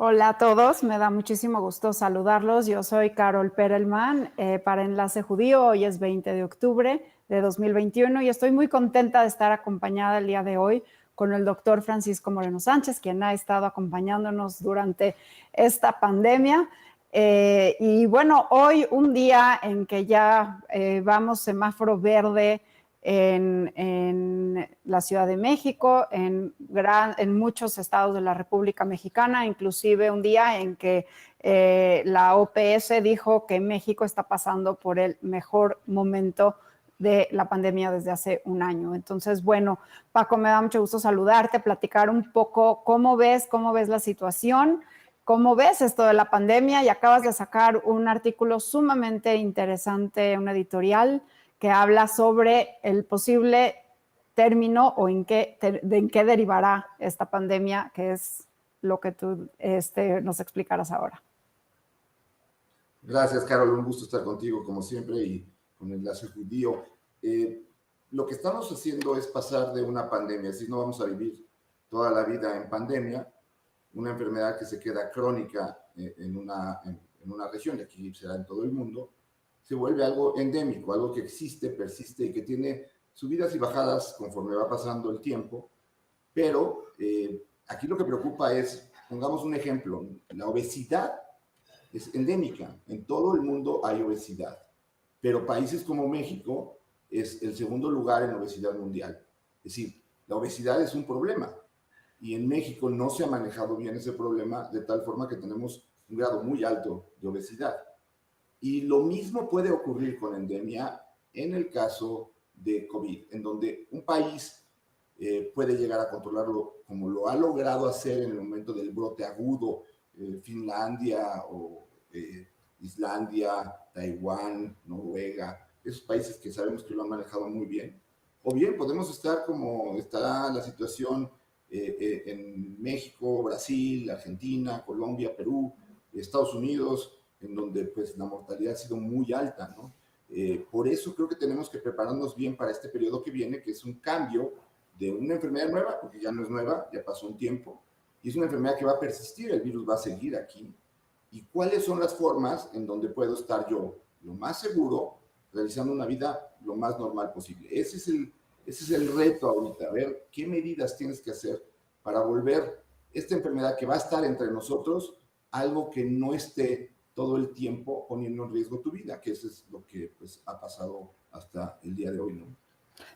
Hola a todos, me da muchísimo gusto saludarlos. Yo soy Carol Perelman para Enlace Judío. Hoy es 20 de octubre de 2021 y estoy muy contenta de estar acompañada el día de hoy con el doctor Francisco Moreno Sánchez, quien ha estado acompañándonos durante esta pandemia. Y bueno, hoy un día en que ya vamos semáforo verde en la Ciudad de México, en muchos estados de la República Mexicana, inclusive un día en que la OPS dijo que México está pasando por el mejor momento de la pandemia desde hace un año. Entonces, bueno, Paco, me da mucho gusto saludarte, platicar un poco cómo ves la situación, cómo ves esto de la pandemia, y acabas de sacar un artículo sumamente interesante, un editorial que habla sobre el posible término o en qué derivará esta pandemia, que es lo que tú nos explicarás ahora. Gracias, Carol. Un gusto estar contigo, como siempre, y con Enlace Judío. Lo que estamos haciendo es pasar de una pandemia, es decir, no vamos a vivir toda la vida en pandemia, una enfermedad que se queda crónica en una región, y aquí será en todo el mundo, se vuelve algo endémico, algo que existe, persiste y que tiene subidas y bajadas conforme va pasando el tiempo, pero aquí lo que preocupa es, pongamos un ejemplo, la obesidad es endémica, en todo el mundo hay obesidad, pero países como México es el segundo lugar en obesidad mundial. Es decir, la obesidad es un problema y en México no se ha manejado bien ese problema de tal forma que tenemos un grado muy alto de obesidad. Y lo mismo puede ocurrir con endemia en el caso de COVID, en donde un país puede llegar a controlarlo como lo ha logrado hacer en el momento del brote agudo, Finlandia o Islandia, Taiwán, Noruega, esos países que sabemos que lo han manejado muy bien. O bien podemos estar como está la situación en México, Brasil, Argentina, Colombia, Perú, Estados Unidos, en donde pues la mortalidad ha sido muy alta, ¿no? Por eso creo que tenemos que prepararnos bien para este periodo que viene, que es un cambio de una enfermedad nueva, porque ya no es nueva, ya pasó un tiempo, y es una enfermedad que va a persistir, el virus va a seguir aquí. ¿Y cuáles son las formas en donde puedo estar yo lo más seguro, realizando una vida lo más normal posible? Ese es el reto ahorita, a ver qué medidas tienes que hacer para volver esta enfermedad que va a estar entre nosotros algo que no esté todo el tiempo poniendo en riesgo tu vida, que eso es lo que pues, ha pasado hasta el día de hoy, ¿no?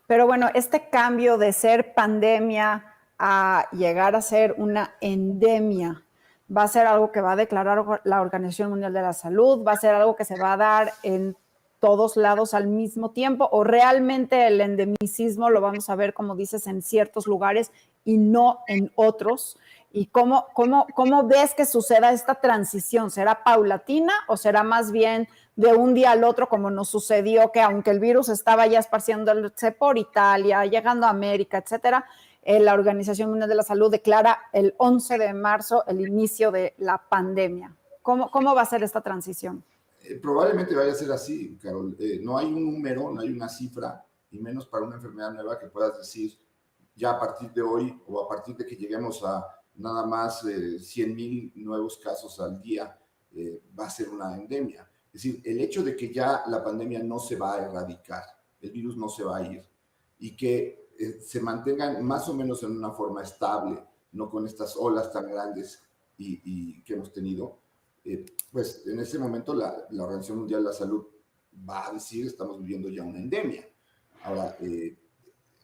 Pero bueno, este cambio de ser pandemia a llegar a ser una endemia, ¿va a ser algo que va a declarar la Organización Mundial de la Salud? ¿Va a ser algo que se va a dar en todos lados al mismo tiempo? ¿O realmente el endemicismo lo vamos a ver, como dices, en ciertos lugares y no en otros? ¿Y cómo ves que suceda esta transición? ¿Será paulatina o será más bien de un día al otro, como nos sucedió, que aunque el virus estaba ya esparciéndose por Italia, llegando a América, etcétera, la Organización Mundial de la Salud declara el 11 de marzo el inicio de la pandemia? ¿Cómo va a ser esta transición? Probablemente vaya a ser así, Carol. No hay un número, no hay una cifra, y menos para una enfermedad nueva que puedas decir ya a partir de hoy o a partir de que lleguemos a nada más 100,000 nuevos casos al día, va a ser una endemia. Es decir, el hecho de que ya la pandemia no se va a erradicar, el virus no se va a ir, y que se mantengan más o menos en una forma estable, no con estas olas tan grandes y que hemos tenido, pues en ese momento la Organización Mundial de la Salud va a decir estamos viviendo ya una endemia. Ahora,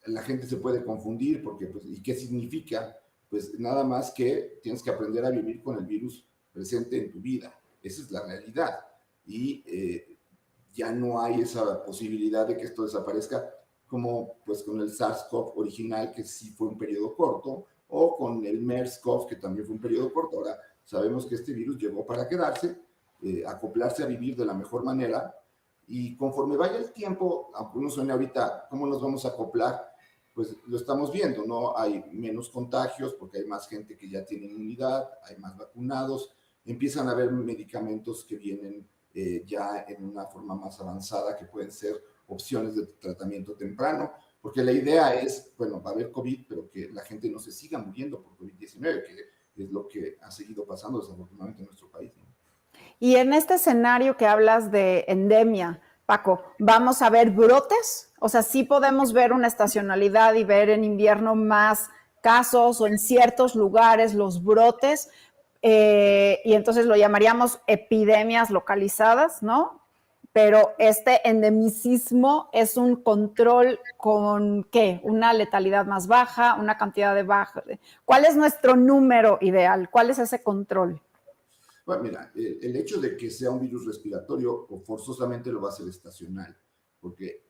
la gente se puede confundir porque, pues, ¿y qué significa? Pues nada más que tienes que aprender a vivir con el virus presente en tu vida. Esa es la realidad. Y ya no hay esa posibilidad de que esto desaparezca como pues con el SARS-CoV original, que sí fue un periodo corto, o con el MERS-CoV, que también fue un periodo corto. Ahora sabemos que este virus llegó para quedarse, acoplarse a vivir de la mejor manera, y conforme vaya el tiempo, aunque uno suene ahorita, ¿cómo nos vamos a acoplar? Pues lo estamos viendo, ¿no? Hay menos contagios porque hay más gente que ya tiene inmunidad, hay más vacunados, empiezan a haber medicamentos que vienen ya en una forma más avanzada, que pueden ser opciones de tratamiento temprano, porque la idea es, bueno, va a haber COVID, pero que la gente no se siga muriendo por COVID-19, que es lo que ha seguido pasando desafortunadamente en nuestro país, ¿no? Y en este escenario que hablas de endemia, Paco, ¿vamos a ver brotes? O sea, sí podemos ver una estacionalidad y ver en invierno más casos o en ciertos lugares los brotes, y entonces lo llamaríamos epidemias localizadas, ¿no? Pero este endemicismo es un control con ¿qué? Una letalidad más baja, una cantidad de baja. ¿Cuál es nuestro número ideal? ¿Cuál es ese control? Bueno, mira, el hecho de que sea un virus respiratorio o forzosamente lo va a hacer estacional, porque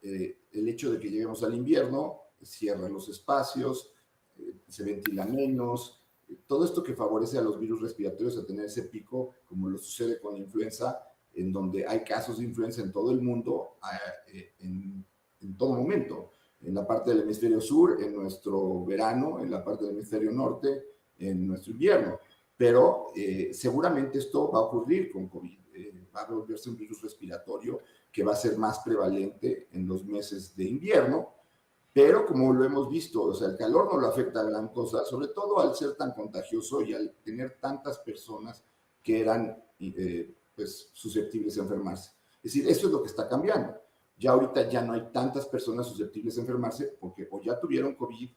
el hecho de que lleguemos al invierno cierra los espacios, se ventila menos, todo esto que favorece a los virus respiratorios a tener ese pico, como lo sucede con la influenza, en donde hay casos de influenza en todo el mundo, en todo momento, en la parte del hemisferio sur, en nuestro verano, en la parte del hemisferio norte, en nuestro invierno. Pero seguramente esto va a ocurrir con COVID. Va a volverse un virus respiratorio que va a ser más prevalente en los meses de invierno, pero como lo hemos visto, o sea, el calor no lo afecta a gran cosa, sobre todo al ser tan contagioso y al tener tantas personas que eran pues, susceptibles a enfermarse. Es decir, eso es lo que está cambiando. Ya ahorita ya no hay tantas personas susceptibles a enfermarse porque o ya tuvieron COVID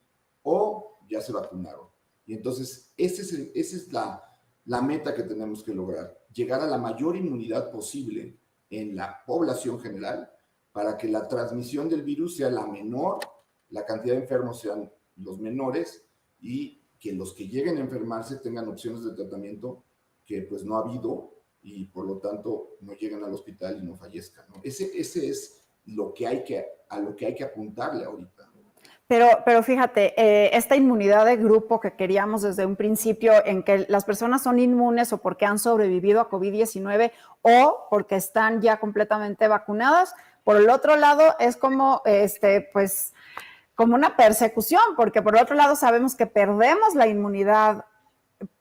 o ya se vacunaron. Y entonces, esa es la meta que tenemos que lograr, llegar a la mayor inmunidad posible en la población general para que la transmisión del virus sea la menor, la cantidad de enfermos sean los menores y que los que lleguen a enfermarse tengan opciones de tratamiento que pues no ha habido y por lo tanto no lleguen al hospital y no fallezcan, ¿no? Ese es lo que a lo que hay que apuntarle ahorita. Pero fíjate, esta inmunidad de grupo que queríamos desde un principio, en que las personas son inmunes o porque han sobrevivido a COVID-19 o porque están ya completamente vacunadas, por el otro lado es como, pues, como una persecución, porque por otro lado sabemos que perdemos la inmunidad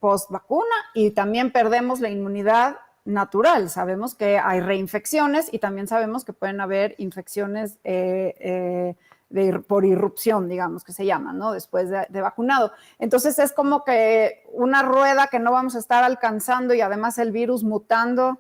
post vacuna y también perdemos la inmunidad natural. Sabemos que hay reinfecciones y también sabemos que pueden haber infecciones por irrupción, digamos, que se llaman, ¿no? Después de vacunado. Entonces es como que una rueda que no vamos a estar alcanzando y además el virus mutando.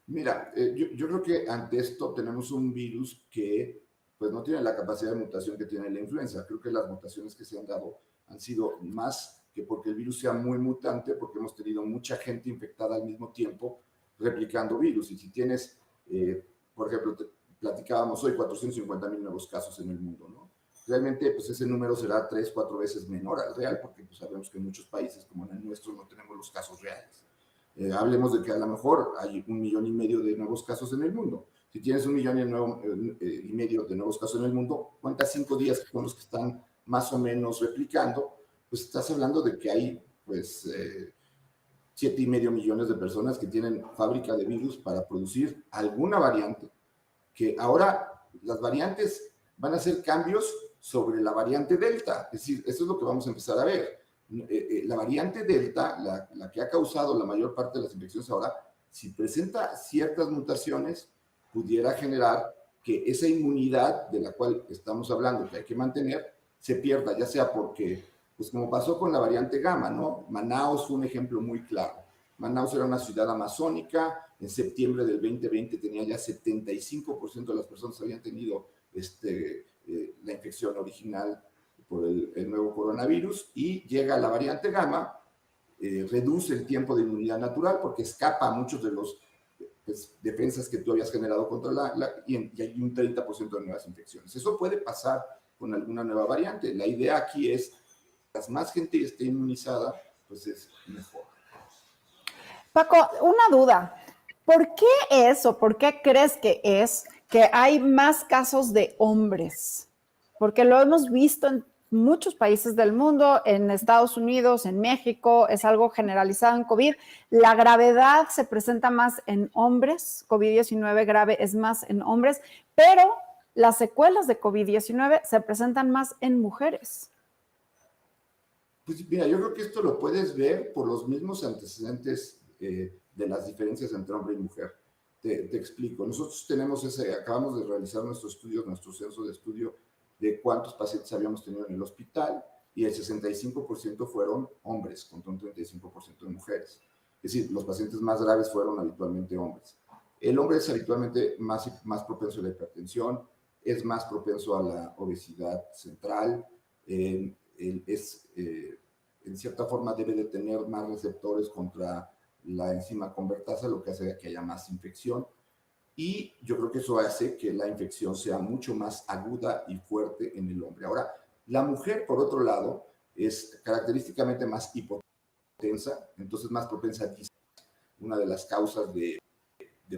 Mira, yo creo que ante esto tenemos un virus que pues no tiene la capacidad de mutación que tiene la influenza. Creo que las mutaciones que se han dado han sido más que porque el virus sea muy mutante, porque hemos tenido mucha gente infectada al mismo tiempo replicando virus. Y si tienes, por ejemplo, platicábamos hoy 450,000 nuevos casos en el mundo, ¿no? Realmente, pues ese número será 3, 4 veces menor al real, porque pues, sabemos que en muchos países, como en el nuestro, no tenemos los casos reales. Hablemos de que a lo mejor hay 1,5 millones de nuevos casos en el mundo. Si tienes 1,5 millones de nuevos casos en el mundo, cuentas 5 días con los que están más o menos replicando, pues estás hablando de que hay pues 7,5 millones de personas que tienen fábrica de virus para producir alguna variante, que ahora las variantes van a ser cambios sobre la variante Delta. Es decir, eso es lo que vamos a empezar a ver. La variante Delta, la que ha causado la mayor parte de las infecciones ahora, si presenta ciertas mutaciones, pudiera generar que esa inmunidad de la cual estamos hablando, que hay que mantener, se pierda, ya sea porque, pues como pasó con la variante Gamma, ¿no? Manaus fue un ejemplo muy claro. Manaus era una ciudad amazónica, en septiembre del 2020 tenía ya 75% de las personas que habían tenido la infección original por el nuevo coronavirus y llega la variante Gamma, reduce el tiempo de inmunidad natural porque escapa a muchos de los pues, defensas que tú habías generado contra y hay un 30% de nuevas infecciones. Eso puede pasar con alguna nueva variante. La idea aquí es, mientras más gente esté inmunizada, pues es mejor. Paco, una duda. ¿Por qué es o por qué crees que es que hay más casos de hombres? Porque lo hemos visto en muchos países del mundo, en Estados Unidos, en México, es algo generalizado en COVID. La gravedad se presenta más en hombres, COVID-19 grave es más en hombres, pero las secuelas de COVID-19 se presentan más en mujeres. Pues mira, yo creo que esto lo puedes ver por los mismos antecedentes de las diferencias entre hombre y mujer. Te explico. Nosotros acabamos de realizar nuestro censo de estudio de cuántos pacientes habíamos tenido en el hospital y el 65% fueron hombres, contra un 35% de mujeres. Es decir, los pacientes más graves fueron habitualmente hombres. El hombre es habitualmente más propenso a la hipertensión, es más propenso a la obesidad central, en cierta forma debe de tener más receptores contra la enzima convertasa, lo que hace que haya más infección. Y yo creo que eso hace que la infección sea mucho más aguda y fuerte en el hombre. Ahora, la mujer, por otro lado, es característicamente más hipotensa, entonces más propensa a disautonomía. Una de las causas de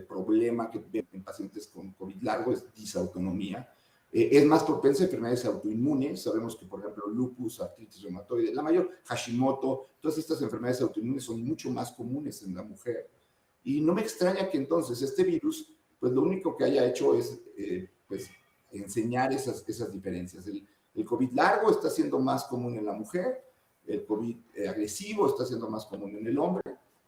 problema que ven en pacientes con COVID largo es disautonomía. Es más propensa a enfermedades autoinmunes. Sabemos que, por ejemplo, lupus, artritis reumatoide, la mayor, Hashimoto, todas estas enfermedades autoinmunes son mucho más comunes en la mujer. Y no me extraña que entonces este virus, pues lo único que haya hecho es pues, enseñar esas diferencias. El COVID largo está siendo más común en la mujer, el COVID agresivo está siendo más común en el hombre,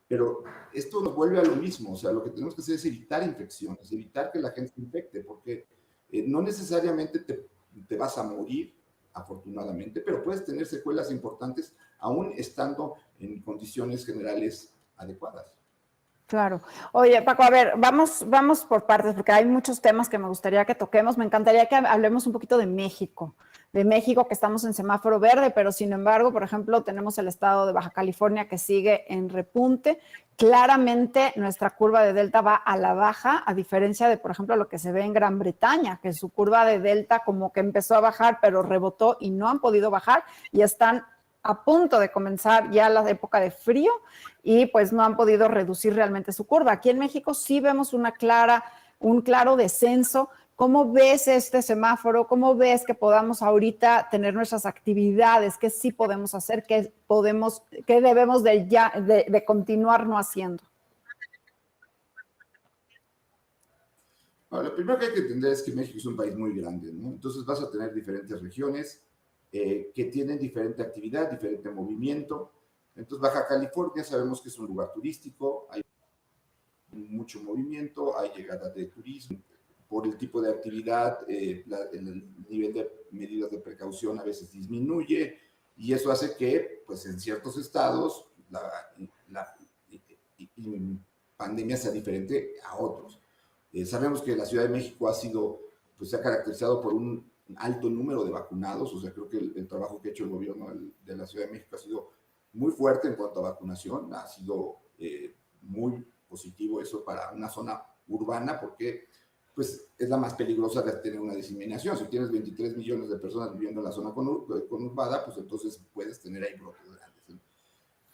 pero esto nos vuelve a lo mismo. O sea, lo que tenemos que hacer es evitar infecciones, evitar que la gente se infecte, porque no necesariamente te vas a morir, afortunadamente, pero puedes tener secuelas importantes aún estando en condiciones generales adecuadas. Claro. Oye, Paco, a ver, vamos por partes, porque hay muchos temas que me gustaría que toquemos. Me encantaría que hablemos un poquito de México, que estamos en semáforo verde, pero sin embargo, por ejemplo, tenemos el estado de Baja California que sigue en repunte. Claramente nuestra curva de Delta va a la baja, a diferencia de, por ejemplo, lo que se ve en Gran Bretaña, que su curva de Delta como que empezó a bajar, pero rebotó y no han podido bajar y están a punto de comenzar ya la época de frío y pues no han podido reducir realmente su curva. Aquí en México sí vemos un claro descenso. ¿Cómo ves este semáforo? ¿Cómo ves que podamos ahorita tener nuestras actividades? ¿Qué sí podemos hacer? ¿Qué debemos de continuar no haciendo? Bueno, lo primero que hay que entender es que México es un país muy grande, ¿no? Entonces vas a tener diferentes regiones que tienen diferente actividad, diferente movimiento. Entonces Baja California sabemos que es un lugar turístico, hay mucho movimiento, hay llegada de turismo. Por el tipo de actividad, el nivel de medidas de precaución a veces disminuye y eso hace que, pues en ciertos estados, la pandemia sea diferente a otros. Sabemos que la Ciudad de México pues se ha caracterizado por un alto número de vacunados, o sea, creo que el trabajo que ha hecho el gobierno de la Ciudad de México ha sido muy fuerte en cuanto a vacunación, ha sido muy positivo eso para una zona urbana, porque pues es la más peligrosa de tener una diseminación. Si tienes 23 millones de personas viviendo en la zona conurbada, pues entonces puedes tener ahí brotes grandes, ¿no?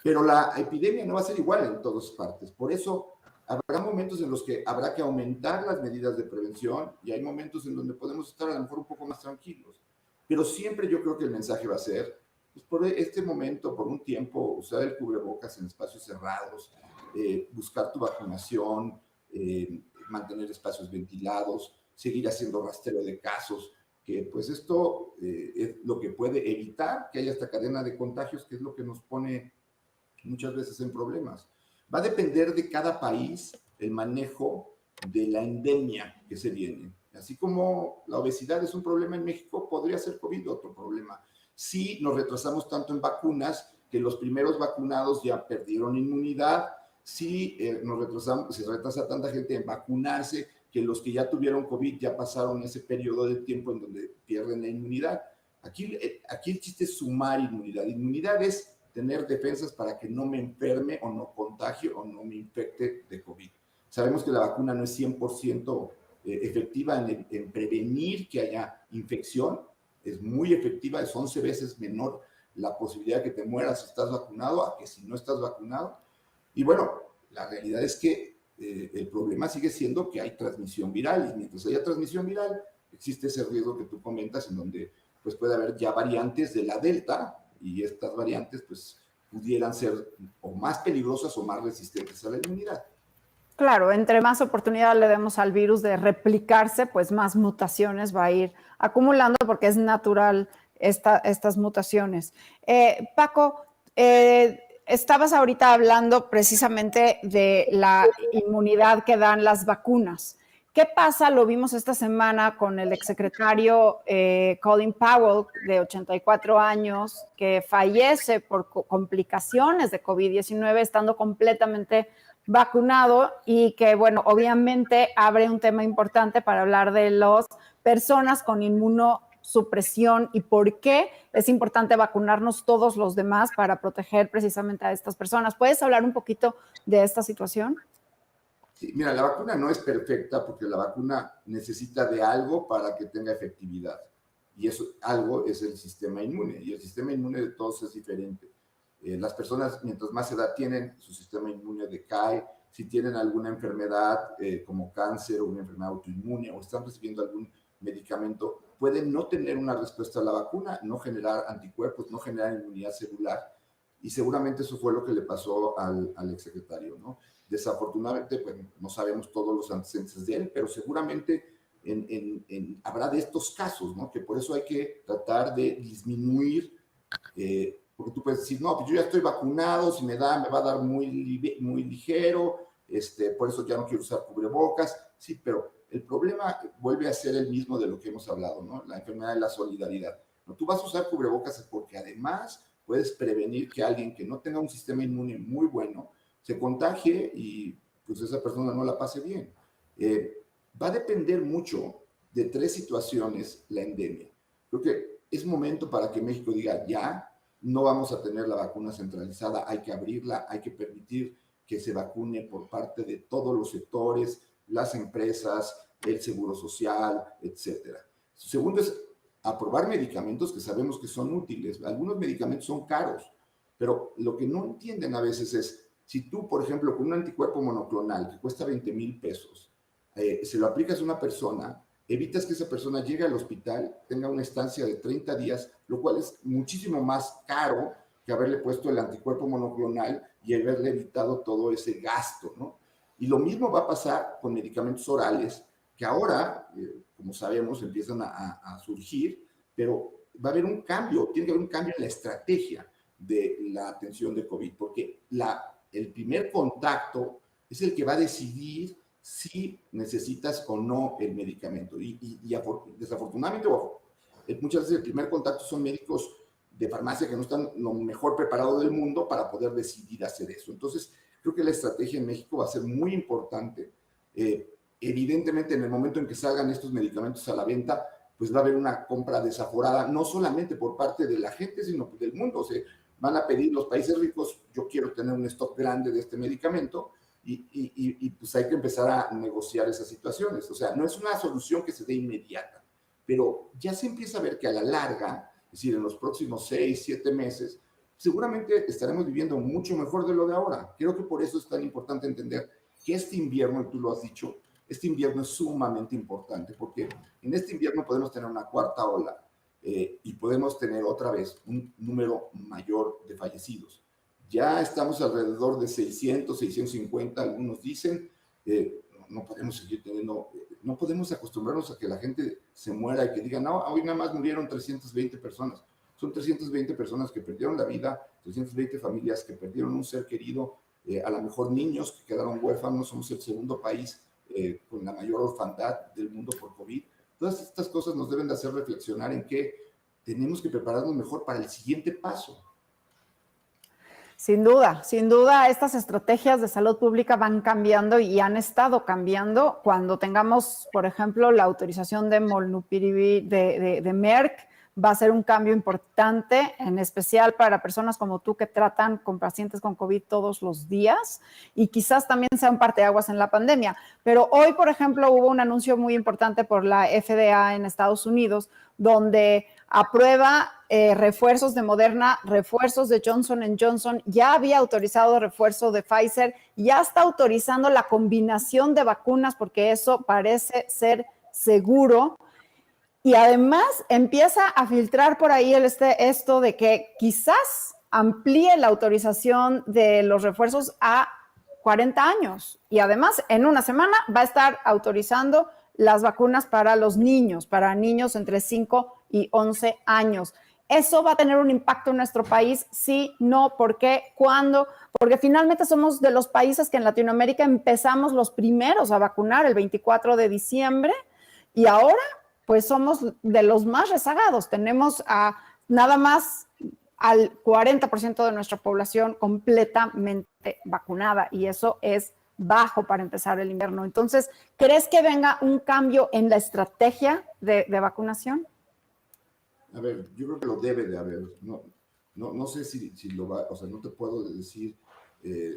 Pero la epidemia no va a ser igual en todas partes, por eso habrá momentos en los que habrá que aumentar las medidas de prevención y hay momentos en donde podemos estar a lo mejor un poco más tranquilos. Pero siempre yo creo que el mensaje va a ser, pues por este momento, por un tiempo, usar el cubrebocas en espacios cerrados, buscar tu vacunación, mantener espacios ventilados, seguir haciendo rastreo de casos, que pues esto es lo que puede evitar que haya esta cadena de contagios, que es lo que nos pone muchas veces en problemas. Va a depender de cada país el manejo de la endemia que se viene. Así como la obesidad es un problema en México, podría ser COVID otro problema. Si nos retrasamos tanto en vacunas, que los primeros vacunados ya perdieron inmunidad, si se retrasa tanta gente en vacunarse, que los que ya tuvieron COVID ya pasaron ese periodo de tiempo en donde pierden la inmunidad. Aquí el chiste es sumar inmunidad. Inmunidad es tener defensas para que no me enferme o no contagie o no me infecte de COVID. Sabemos que la vacuna no es 100% efectiva en prevenir que haya infección, es muy efectiva, es 11 veces menor la posibilidad de que te mueras si estás vacunado a que si no estás vacunado. Y bueno, la realidad es que el problema sigue siendo que hay transmisión viral y mientras haya transmisión viral existe ese riesgo que tú comentas en donde pues puede haber ya variantes de la Delta y estas variantes pues pudieran ser o más peligrosas o más resistentes a la inmunidad. Claro, entre más oportunidad le demos al virus de replicarse, pues más mutaciones va a ir acumulando porque es natural estas mutaciones. Paco, estabas ahorita hablando precisamente de la inmunidad que dan las vacunas. ¿Qué pasa? Lo vimos esta semana con el exsecretario Colin Powell, de 84 años, que fallece por complicaciones de COVID-19, estando completamente vacunado, y que, bueno, obviamente abre un tema importante para hablar de las personas con inmunosupresión y por qué es importante vacunarnos todos los demás para proteger precisamente a estas personas. ¿Puedes hablar un poquito de esta situación? Sí, mira, la vacuna no es perfecta porque la vacuna necesita de algo para que tenga efectividad. Y eso algo es el sistema inmune. Y el sistema inmune de todos es diferente. Las personas, mientras más edad tienen, su sistema inmune decae. Si tienen alguna enfermedad como cáncer o una enfermedad autoinmune o están recibiendo algún medicamento, pueden no tener una respuesta a la vacuna, no generar anticuerpos, no generar inmunidad celular. Y seguramente eso fue lo que le pasó al exsecretario, ¿no? Desafortunadamente, pues no sabemos todos los antecedentes de él, pero seguramente habrá de estos casos, ¿no? Que por eso hay que tratar de disminuir, porque tú puedes decir, no, pues yo ya estoy vacunado, si me da, me va a dar muy ligero, por eso ya no quiero usar cubrebocas. Sí, pero el problema vuelve a ser el mismo de lo que hemos hablado, ¿no? La enfermedad de la solidaridad. No, tú vas a usar cubrebocas porque además puedes prevenir que alguien que no tenga un sistema inmune muy bueno se contagie y pues esa persona no la pase bien. Va a depender mucho de tres situaciones la endemia. Creo que es momento para que México diga, ya, no vamos a tener la vacuna centralizada, hay que abrirla, hay que permitir que se vacune por parte de todos los sectores, las empresas, el seguro social, etcétera. Segundo es aprobar medicamentos que sabemos que son útiles. Algunos medicamentos son caros, pero lo que no entienden a veces es, si tú, por ejemplo, con un anticuerpo monoclonal que cuesta 20,000 pesos, se lo aplicas a una persona, evitas que esa persona llegue al hospital, tenga una estancia de 30 días, lo cual es muchísimo más caro que haberle puesto el anticuerpo monoclonal y haberle evitado todo ese gasto, ¿no? Y lo mismo va a pasar con medicamentos orales, que ahora, como sabemos, empiezan a surgir, pero va a haber un cambio, tiene que haber un cambio en la estrategia de la atención de COVID, porque el primer contacto es el que va a decidir si necesitas o no el medicamento. Y desafortunadamente, muchas veces el primer contacto son médicos de farmacia que no están lo mejor preparados del mundo para poder decidir hacer eso. Entonces, creo que la estrategia en México va a ser muy importante. Evidentemente, en el momento en que salgan estos medicamentos a la venta, pues va a haber una compra desaforada, no solamente por parte de la gente, sino del mundo. O sea, van a pedir los países ricos, yo quiero tener un stock grande de este medicamento, y pues hay que empezar a negociar esas situaciones. O sea, no es una solución que se dé inmediata, pero ya se empieza a ver que a la larga, es decir, en los próximos 6, 7 meses, seguramente estaremos viviendo mucho mejor de lo de ahora. Creo que por eso es tan importante entender que este invierno, y tú lo has dicho, este invierno es sumamente importante, porque en este invierno podemos tener una cuarta ola y podemos tener otra vez un número mayor de fallecidos. Ya estamos alrededor de 600, 650, algunos dicen. No podemos seguir teniendo, no podemos acostumbrarnos a que la gente se muera y que digan, no, hoy nada más murieron 320 personas. Son 320 personas que perdieron la vida, 320 familias que perdieron un ser querido, a lo mejor niños que quedaron huérfanos. Somos el segundo país con la mayor orfandad del mundo por COVID. Todas estas cosas nos deben de hacer reflexionar en que tenemos que prepararnos mejor para el siguiente paso. Sin duda, estas estrategias de salud pública van cambiando y han estado cambiando. Cuando tengamos, por ejemplo, la autorización de Molnupiravir de Merck, va a ser un cambio importante, en especial para personas como tú que tratan con pacientes con COVID todos los días, y quizás también sea un parteaguas en la pandemia. Pero hoy, por ejemplo, hubo un anuncio muy importante por la FDA en Estados Unidos, donde aprueba refuerzos de Moderna, refuerzos de Johnson & Johnson, ya había autorizado refuerzo de Pfizer, ya está autorizando la combinación de vacunas porque eso parece ser seguro. Y además empieza a filtrar por ahí esto de que quizás amplíe la autorización de los refuerzos a 40 años. Y además, en una semana va a estar autorizando las vacunas para los niños, para niños entre 5 y 11 años. ¿eso va a tener un impacto en nuestro país? Sí, no, ¿por qué? ¿Cuándo? Porque finalmente somos de los países que en Latinoamérica empezamos los primeros a vacunar el 24 de diciembre y ahora pues somos de los más rezagados. Tenemos a nada más al 40% de nuestra población completamente vacunada y eso es bajo para empezar el invierno. Entonces, ¿crees que venga un cambio en la estrategia de vacunación? A ver, yo creo que lo debe de haber. No sé si lo va, o sea, no te puedo decir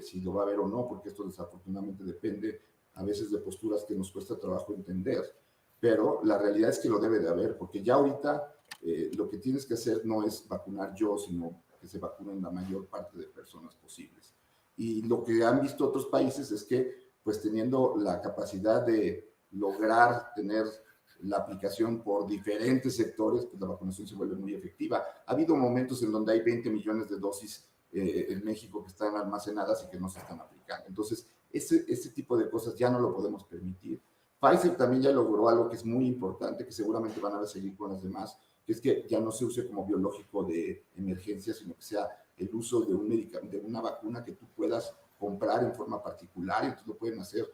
si lo va a haber o no, porque esto desafortunadamente depende a veces de posturas que nos cuesta trabajo entender, pero la realidad es que lo debe de haber, porque ya ahorita lo que tienes que hacer no es vacunar yo, sino que se vacunen la mayor parte de personas posibles. Y lo que han visto otros países es que, pues teniendo la capacidad de lograr tener la aplicación por diferentes sectores, pues la vacunación se vuelve muy efectiva. Ha habido momentos en donde hay 20 millones de dosis en México que están almacenadas y que no se están aplicando. Entonces, ese tipo de cosas ya no lo podemos permitir. Pfizer también ya logró algo que es muy importante, que seguramente van a seguir con las demás, que es que ya no se use como biológico de emergencia, sino que sea el uso de un medicamento, de una vacuna que tú puedas comprar en forma particular, y entonces lo pueden hacer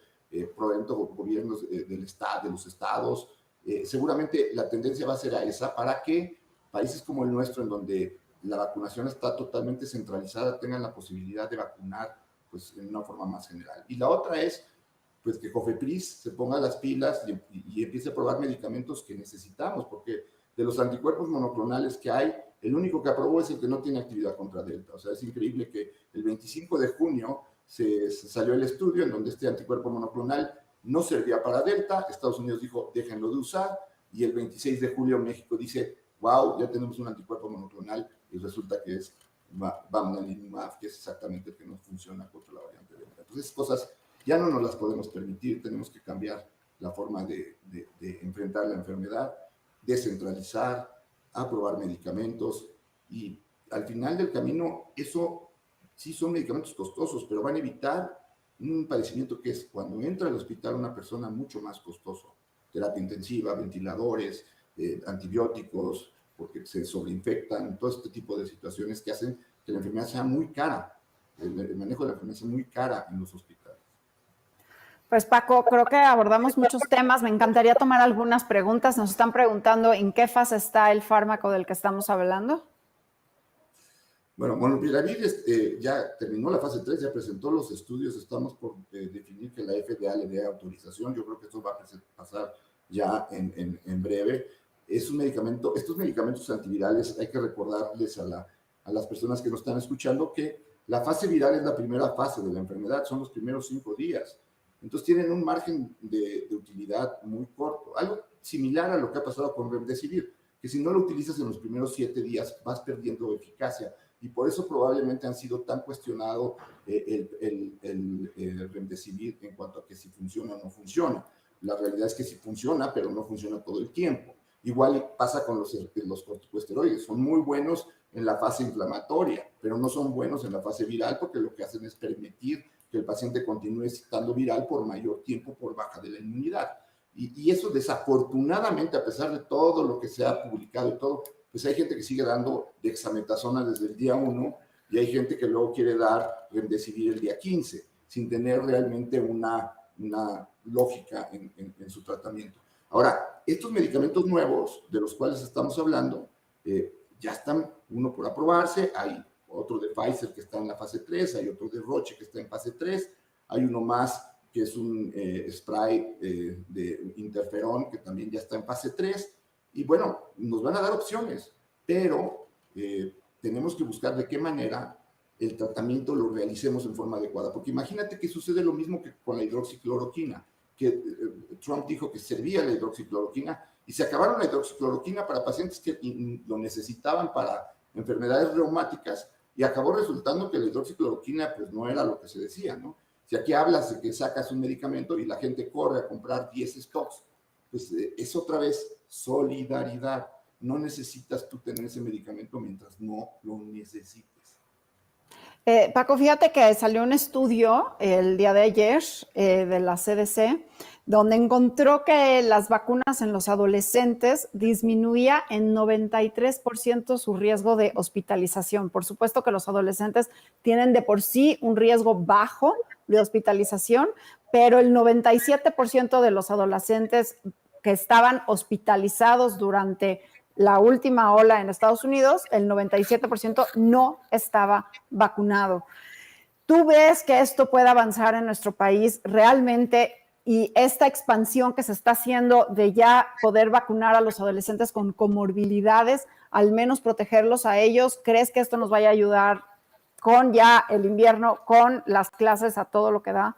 por dentro gobiernos del estado, de los estados. Seguramente la tendencia va a ser a esa para que países como el nuestro, en donde la vacunación está totalmente centralizada, tengan la posibilidad de vacunar pues, en una forma más general. Y la otra es pues, que COFEPRIS se ponga las pilas y empiece a probar medicamentos que necesitamos, porque de los anticuerpos monoclonales que hay, el único que aprobó es el que no tiene actividad contra Delta. O sea, es increíble que el 25 de junio se salió el estudio en donde este anticuerpo monoclonal no servía para Delta, Estados Unidos dijo, déjenlo de usar, y el 26 de julio México dice, wow, ya tenemos un anticuerpo monoclonal, y resulta que es bamlanimab, que es exactamente el que no funciona contra la variante Delta. Entonces, cosas ya no nos las podemos permitir, tenemos que cambiar la forma de enfrentar la enfermedad, descentralizar, aprobar medicamentos, y al final del camino, eso sí son medicamentos costosos, pero van a evitar un padecimiento que es cuando entra al hospital una persona mucho más costoso, terapia intensiva, ventiladores, antibióticos, porque se sobreinfectan, todo este tipo de situaciones que hacen que la enfermedad sea muy cara, el manejo de la enfermedad sea muy cara en los hospitales. Pues Paco, creo que abordamos muchos temas. Me encantaría tomar algunas preguntas. Nos están preguntando en qué fase está el fármaco del que estamos hablando. Bueno, Molnupiravir ya terminó la fase 3, ya presentó los estudios, estamos por definir que la FDA le dé autorización. Yo creo que esto va a pasar ya en breve. Es un medicamento, estos medicamentos antivirales, hay que recordarles a las personas que nos están escuchando que la fase viral es la primera fase de la enfermedad, son los primeros 5 días. Entonces tienen un margen de utilidad muy corto, algo similar a lo que ha pasado con Remdesivir, que si no lo utilizas en los primeros 7 días vas perdiendo eficacia, y por eso probablemente han sido tan cuestionado el Remdesivir en cuanto a que si funciona o no funciona. La realidad es que sí funciona, pero no funciona todo el tiempo. Igual pasa con los corticosteroides, son muy buenos en la fase inflamatoria, pero no son buenos en la fase viral porque lo que hacen es permitir que el paciente continúe estando viral por mayor tiempo por baja de la inmunidad. Y eso desafortunadamente, a pesar de todo lo que se ha publicado y todo, pues hay gente que sigue dando dexametasona desde el día 1 y hay gente que luego quiere dar Remdesivir el día 15 sin tener realmente una lógica en su tratamiento. Ahora, estos medicamentos nuevos de los cuales estamos hablando, ya están uno por aprobarse, hay otro de Pfizer que está en la fase 3, hay otro de Roche que está en fase 3, hay uno más que es un spray de interferón que también ya está en fase 3, y bueno, nos van a dar opciones, pero tenemos que buscar de qué manera el tratamiento lo realicemos en forma adecuada, porque imagínate que sucede lo mismo que con la hidroxicloroquina, que Trump dijo que servía la hidroxicloroquina y se acabaron la hidroxicloroquina para pacientes que lo necesitaban para enfermedades reumáticas y acabó resultando que la hidroxicloroquina pues no era lo que se decía, ¿no? Si aquí hablas de que sacas un medicamento y la gente corre a comprar 10 stocks, pues es otra vez solidaridad. No necesitas tú tener ese medicamento mientras no lo necesites. Paco, fíjate que salió un estudio el día de ayer de la CDC, donde encontró que las vacunas en los adolescentes disminuía en 93% su riesgo de hospitalización. Por supuesto que los adolescentes tienen de por sí un riesgo bajo de hospitalización, pero el 97% de los adolescentes que estaban hospitalizados durante la última ola en Estados Unidos, el 97% no estaba vacunado. ¿Tú ves que esto puede avanzar en nuestro país realmente y esta expansión que se está haciendo de ya poder vacunar a los adolescentes con comorbilidades, al menos protegerlos a ellos? ¿Crees que esto nos vaya a ayudar con ya el invierno, con las clases a todo lo que da?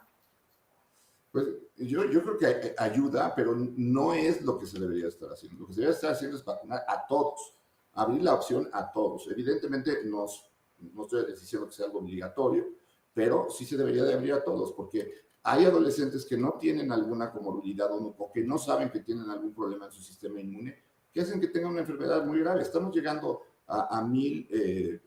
Pues yo creo que ayuda, pero no es lo que se debería estar haciendo. Lo que se debería estar haciendo es vacunar a todos, abrir la opción a todos. Evidentemente no estoy diciendo que sea algo obligatorio, pero sí se debería de abrir a todos, porque hay adolescentes que no tienen alguna comorbilidad o que no saben que tienen algún problema en su sistema inmune, que hacen que tengan una enfermedad muy grave. Estamos llegando a 1,000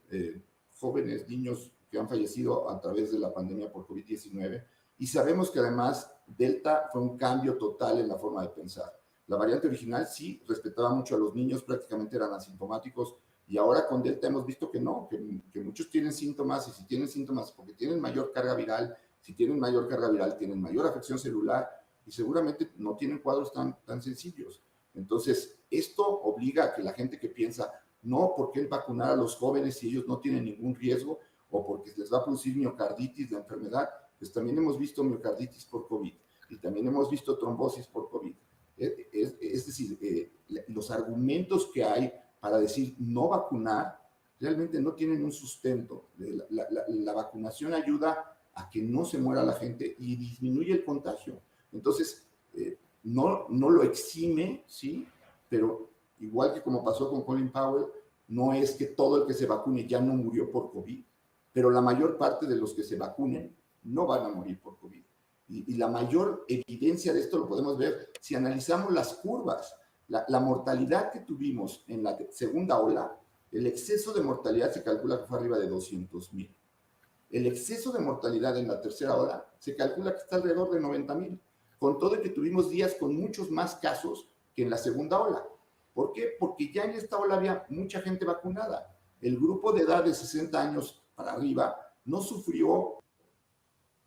jóvenes, niños que han fallecido a través de la pandemia por COVID-19. Y sabemos que además Delta fue un cambio total en la forma de pensar. La variante original sí respetaba mucho a los niños, prácticamente eran asintomáticos, y ahora con Delta hemos visto que no, que muchos tienen síntomas, y si tienen síntomas porque tienen mayor carga viral, si tienen mayor carga viral tienen mayor afección celular y seguramente no tienen cuadros tan sencillos. Entonces, esto obliga a que la gente que piensa, no, ¿por qué vacunar a los jóvenes si ellos no tienen ningún riesgo o porque les va a producir miocarditis la enfermedad? Pues también hemos visto miocarditis por COVID y también hemos visto trombosis por COVID. Es decir, los argumentos que hay para decir no vacunar realmente no tienen un sustento. La vacunación ayuda a que no se muera la gente y disminuye el contagio. Entonces, no lo exime, ¿sí? Pero igual que como pasó con Colin Powell, no es que todo el que se vacune ya no murió por COVID, pero la mayor parte de los que se vacunen no van a morir por COVID. Y la mayor evidencia de esto lo podemos ver si analizamos las curvas. La mortalidad que tuvimos en la segunda ola, el exceso de mortalidad se calcula que fue arriba de 200,000. El exceso de mortalidad en la tercera ola se calcula que está alrededor de 90,000, con todo y que tuvimos días con muchos más casos que en la segunda ola. ¿Por qué? Porque ya en esta ola había mucha gente vacunada. El grupo de edad de 60 años para arriba no sufrió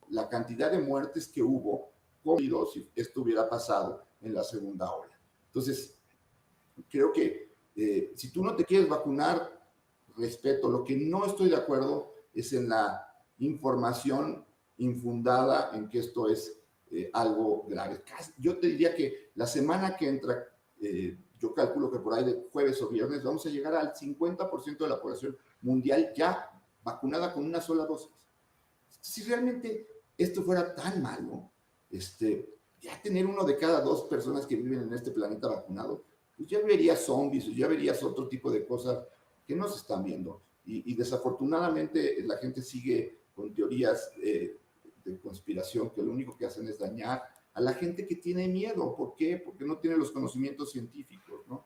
la cantidad de muertes que hubo si esto hubiera pasado en la segunda ola. Entonces, creo que si tú no te quieres vacunar, respeto. Lo que no estoy de acuerdo es en la información infundada en que esto es algo grave. Yo te diría que la semana que entra, yo calculo que por ahí de jueves o viernes vamos a llegar al 50% de la población mundial ya vacunada con una sola dosis. Si realmente esto fuera tan malo, ya tener 1 de cada 2 personas que viven en este planeta vacunado, pues ya verías zombies o ya verías otro tipo de cosas que no se están viendo. Y desafortunadamente la gente sigue con teorías de conspiración que lo único que hacen es dañar a la gente que tiene miedo. ¿Por qué? Porque no tiene los conocimientos científicos, ¿no?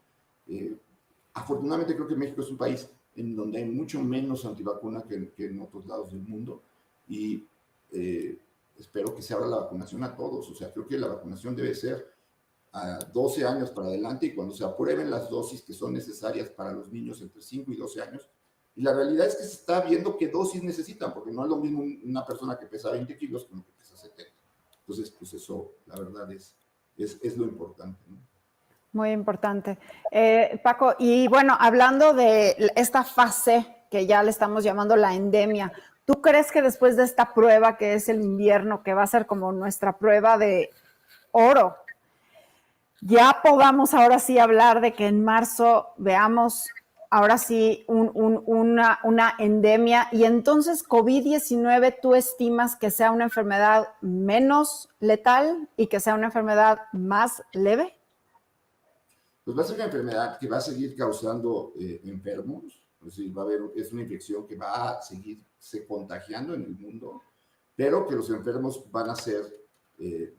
Afortunadamente creo que México es un país en donde hay mucho menos antivacuna que en otros lados del mundo y espero que se abra la vacunación a todos. O sea, creo que la vacunación debe ser a 12 años para adelante y cuando se aprueben las dosis que son necesarias para los niños entre 5 y 12 años. Y la realidad es que se está viendo qué dosis necesitan, porque no es lo mismo una persona que pesa 20 kilos que una que pesa 70. Entonces, pues eso, la verdad, es lo importante, ¿no? Muy importante. Paco, y bueno, hablando de esta fase que ya le estamos llamando la endemia, ¿tú crees que después de esta prueba que es el invierno, que va a ser como nuestra prueba de oro, ya podamos ahora sí hablar de que en marzo veamos ahora sí una endemia y entonces COVID-19 tú estimas que sea una enfermedad menos letal y que sea una enfermedad más leve? Pues va a ser una enfermedad que va a seguir causando enfermos, es decir, es una infección que va a seguirse contagiando en el mundo, pero que los enfermos van a ser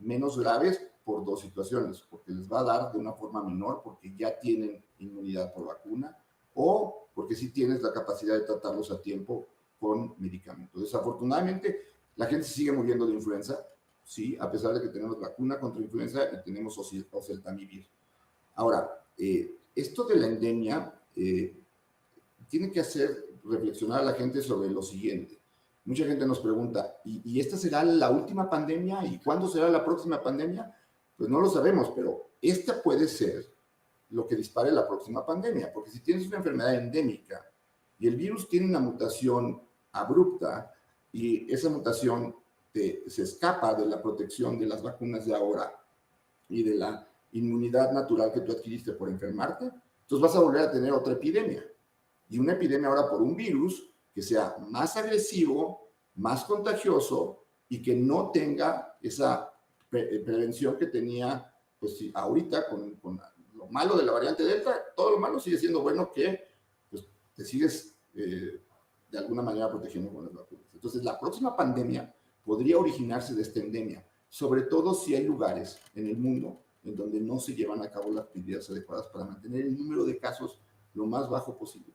menos graves por 2 situaciones, porque les va a dar de una forma menor, porque ya tienen inmunidad por vacuna, o porque sí tienes la capacidad de tratarlos a tiempo con medicamentos. Desafortunadamente, la gente se sigue muriendo de influenza, sí, a pesar de que tenemos vacuna contra influenza y tenemos oseltamivir. Ahora, esto de la endemia tiene que hacer reflexionar a la gente sobre lo siguiente. Mucha gente nos pregunta, ¿y esta será la última pandemia? ¿Y cuándo será la próxima pandemia? Pues no lo sabemos, pero esta puede ser lo que dispare la próxima pandemia, porque si tienes una enfermedad endémica y el virus tiene una mutación abrupta y esa mutación se escapa de la protección de las vacunas de ahora y de la inmunidad natural que tú adquiriste por enfermarte, entonces vas a volver a tener otra epidemia. Y una epidemia ahora por un virus que sea más agresivo, más contagioso y que no tenga esa prevención que tenía, pues sí, ahorita con lo malo de la variante Delta, todo lo malo sigue siendo bueno que pues, te sigues de alguna manera protegiendo con las vacunas. Entonces, la próxima pandemia podría originarse de esta endemia, sobre todo si hay lugares en el mundo en donde no se llevan a cabo las medidas adecuadas para mantener el número de casos lo más bajo posible.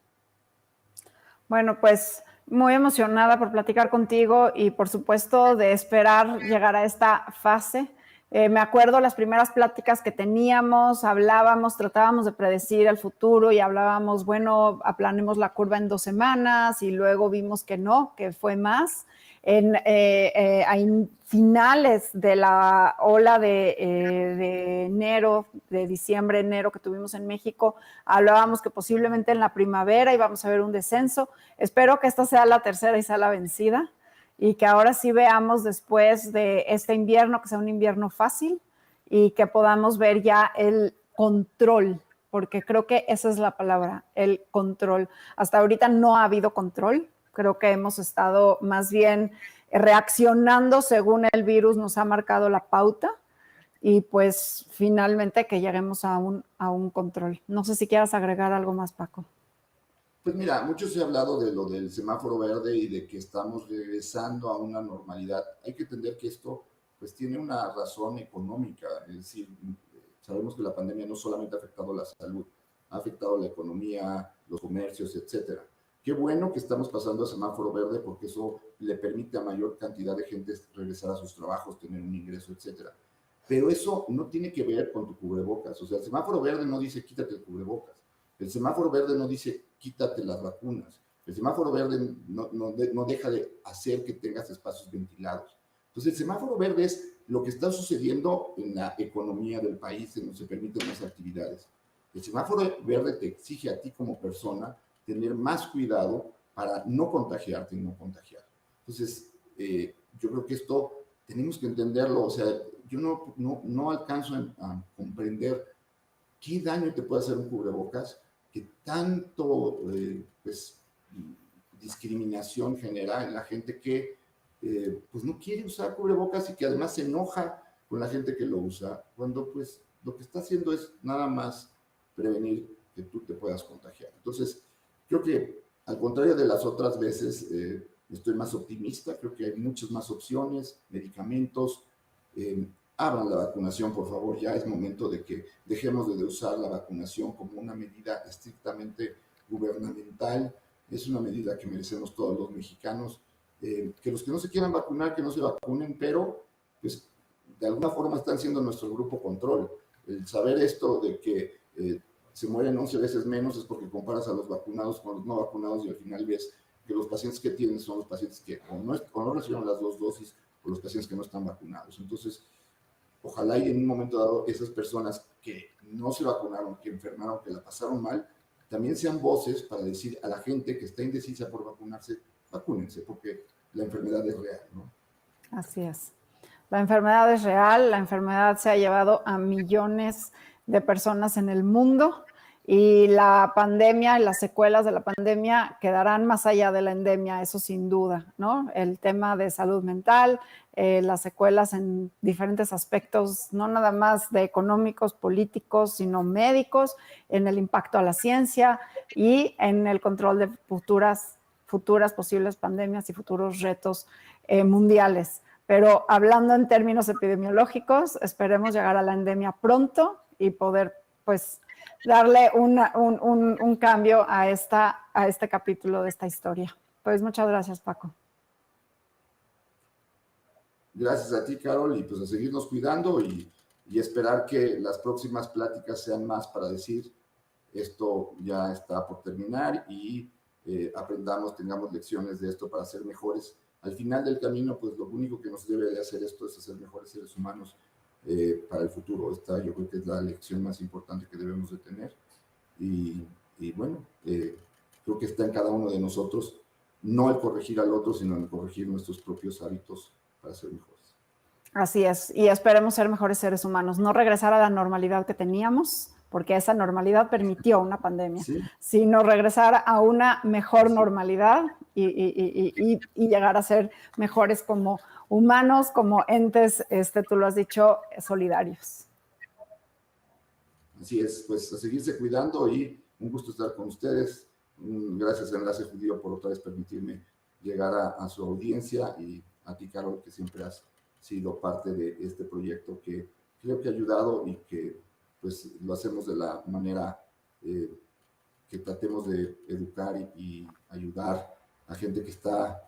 Bueno, pues muy emocionada por platicar contigo y por supuesto de esperar llegar a esta fase. Me acuerdo las primeras pláticas que teníamos, hablábamos, tratábamos de predecir el futuro y hablábamos, bueno, aplanemos la curva en 2 semanas y luego vimos que no, que fue más. En finales de la ola de enero, de diciembre, enero que tuvimos en México, hablábamos que posiblemente en la primavera íbamos a ver un descenso. Espero que esta sea la tercera y sea la vencida y que ahora sí veamos después de este invierno que sea un invierno fácil y que podamos ver ya el control, porque creo que esa es la palabra, el control. Hasta ahorita no ha habido control. Creo que hemos estado más bien reaccionando según el virus nos ha marcado la pauta y pues finalmente que lleguemos a un control. No sé si quieras agregar algo más, Paco. Pues mira, mucho se ha hablado de lo del semáforo verde y de que estamos regresando a una normalidad. Hay que entender que esto pues tiene una razón económica, es decir, sabemos que la pandemia no solamente ha afectado la salud, ha afectado la economía, los comercios, etcétera. Qué bueno que estamos pasando a semáforo verde porque eso le permite a mayor cantidad de gente regresar a sus trabajos, tener un ingreso, etcétera. Pero eso no tiene que ver con tu cubrebocas. O sea, el semáforo verde no dice quítate el cubrebocas. El semáforo verde no dice quítate las vacunas. El semáforo verde no deja de hacer que tengas espacios ventilados. Entonces, el semáforo verde es lo que está sucediendo en la economía del país, en donde se permiten las actividades. El semáforo verde te exige a ti como persona tener más cuidado para no contagiarte y no contagiar. Entonces, yo creo que esto tenemos que entenderlo. O sea, yo no alcanzo a comprender qué daño te puede hacer un cubrebocas, que tanto pues, discriminación genera en la gente que pues no quiere usar cubrebocas y que además se enoja con la gente que lo usa, cuando pues lo que está haciendo es nada más prevenir que tú te puedas contagiar. Entonces, creo que al contrario de las otras veces, estoy más optimista, creo que hay muchas más opciones, medicamentos. Abran la vacunación, por favor, ya es momento de que dejemos de usar la vacunación como una medida estrictamente gubernamental. Es una medida que merecemos todos los mexicanos. Que los que no se quieran vacunar, que no se vacunen, pero pues de alguna forma están siendo nuestro grupo control. El saber esto de que se mueren 11 veces menos es porque comparas a los vacunados con los no vacunados y al final ves que los pacientes que tienen son los pacientes que o no recibieron las 2 dosis o los pacientes que no están vacunados. Entonces, ojalá y en un momento dado esas personas que no se vacunaron, que enfermaron, que la pasaron mal, también sean voces para decir a la gente que está indecisa por vacunarse, vacúnense, porque la enfermedad es real, ¿no? Así es. La enfermedad es real, la enfermedad se ha llevado a millones de personas en el mundo y la pandemia y las secuelas de la pandemia quedarán más allá de la endemia, eso sin duda, ¿no? El tema de salud mental, las secuelas en diferentes aspectos, no nada más de económicos, políticos, sino médicos, en el impacto a la ciencia y en el control de futuras posibles pandemias y futuros retos mundiales. Pero hablando en términos epidemiológicos, esperemos llegar a la endemia pronto y poder, pues, darle un cambio a este capítulo de esta historia. Pues muchas gracias, Paco. Gracias a ti, Carol, y pues a seguirnos cuidando y esperar que las próximas pláticas sean más para decir esto ya está por terminar y aprendamos, tengamos lecciones de esto para ser mejores. Al final del camino, pues lo único que nos debe de hacer esto es hacer mejores seres humanos para el futuro. Esta yo creo que es la lección más importante que debemos de tener. Y bueno, creo que está en cada uno de nosotros, no el corregir al otro, sino el corregir nuestros propios hábitos para ser mejores. Así es, y esperemos ser mejores seres humanos, no regresar a la normalidad que teníamos, porque esa normalidad permitió una pandemia, ¿Sí? sino regresar a una mejor normalidad y llegar a ser mejores como humanos, como entes, tú lo has dicho, solidarios. Así es, pues a seguirse cuidando y un gusto estar con ustedes. Gracias a Enlace Judío por otra vez permitirme llegar a su audiencia y a ti, Carol, que siempre has sido parte de este proyecto que creo que ha ayudado y que pues lo hacemos de la manera que tratemos de educar y ayudar a gente que está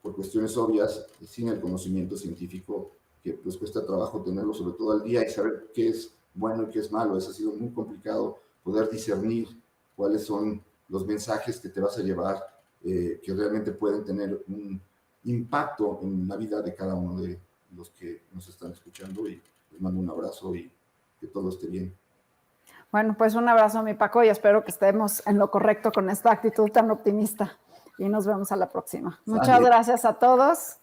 por cuestiones obvias sin el conocimiento científico, que pues cuesta trabajo tenerlo sobre todo al día y saber qué es bueno y qué es malo. Eso ha sido muy complicado poder discernir cuáles son los mensajes que te vas a llevar, que realmente pueden tener un impacto en la vida de cada uno de los que nos están escuchando, y les mando un abrazo y que todo esté bien. Bueno, pues un abrazo, mi Paco, y espero que estemos en lo correcto con esta actitud tan optimista. Y nos vemos a la próxima. Muchas gracias a todos.